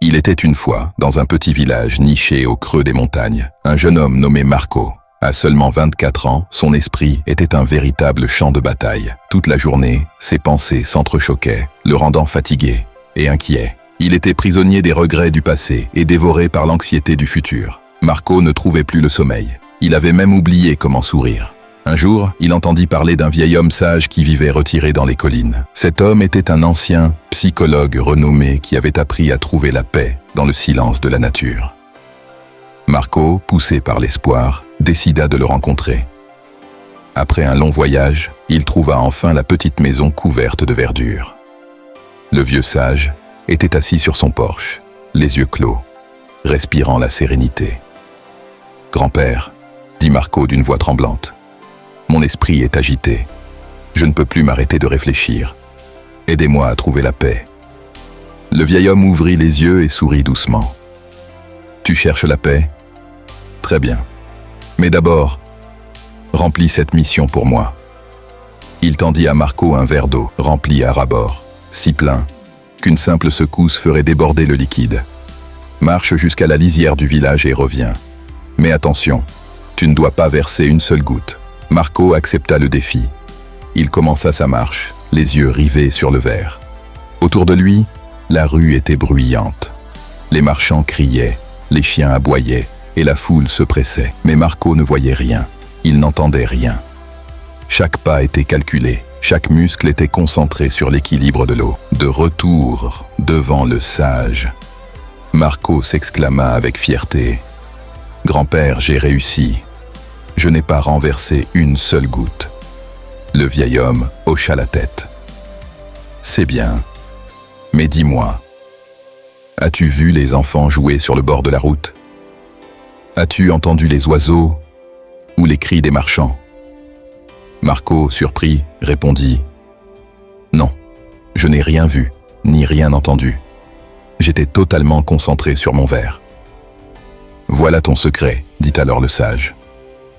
Il était une fois, dans un petit village niché au creux des montagnes, un jeune homme nommé Marco. À seulement 24 ans, son esprit était un véritable champ de bataille. Toute la journée, ses pensées s'entrechoquaient, le rendant fatigué et inquiet. Il était prisonnier des regrets du passé et dévoré par l'anxiété du futur. Marco ne trouvait plus le sommeil. Il avait même oublié comment sourire. Un jour, il entendit parler d'un vieil homme sage qui vivait retiré dans les collines. Cet homme était un ancien psychologue renommé qui avait appris à trouver la paix dans le silence de la nature. Marco, poussé par l'espoir, décida de le rencontrer. Après un long voyage, il trouva enfin la petite maison couverte de verdure. Le vieux sage était assis sur son porche, les yeux clos, respirant la sérénité. « Grand-père, » dit Marco d'une voix tremblante, « mon esprit est agité. Je ne peux plus m'arrêter de réfléchir. Aidez-moi à trouver la paix. » Le vieil homme ouvrit les yeux et sourit doucement. « Tu cherches la paix ? Très bien. Mais d'abord, remplis cette mission pour moi. » Il tendit à Marco un verre d'eau rempli à ras-bord, si plein qu'une simple secousse ferait déborder le liquide. « Marche jusqu'à la lisière du village et reviens. Mais attention, tu ne dois pas verser une seule goutte. » Marco accepta le défi. Il commença sa marche, les yeux rivés sur le verre. Autour de lui, la rue était bruyante. Les marchands criaient, les chiens aboyaient, et la foule se pressait. Mais Marco ne voyait rien, il n'entendait rien. Chaque pas était calculé, chaque muscle était concentré sur l'équilibre de l'eau. De retour devant le sage, Marco s'exclama avec fierté. « Grand-père, j'ai réussi. Je n'ai pas renversé une seule goutte. » Le vieil homme hocha la tête. « C'est bien. Mais dis-moi, as-tu vu les enfants jouer sur le bord de la route? As-tu entendu les oiseaux ou les cris des marchands ?» Marco, surpris, répondit « Non, je n'ai rien vu, ni rien entendu. J'étais totalement concentré sur mon verre. » « Voilà ton secret, dit alors le sage.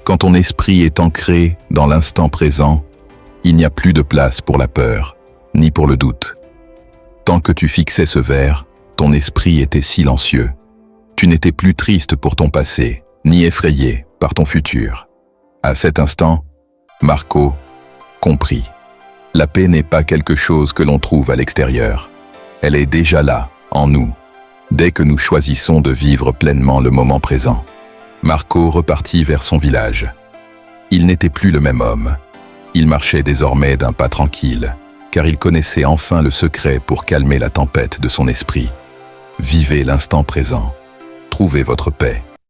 Quand ton esprit est ancré dans l'instant présent, il n'y a plus de place pour la peur, ni pour le doute. Tant que tu fixais ce verre, ton esprit était silencieux. Tu n'étais plus triste pour ton passé, ni effrayé par ton futur. À cet instant, Marco comprit. La paix n'est pas quelque chose que l'on trouve à l'extérieur. Elle est déjà là, en nous, dès que nous choisissons de vivre pleinement le moment présent. Marco repartit vers son village. Il n'était plus le même homme. Il marchait désormais d'un pas tranquille, car il connaissait enfin le secret pour calmer la tempête de son esprit. Vivez l'instant présent. Trouvez votre paix.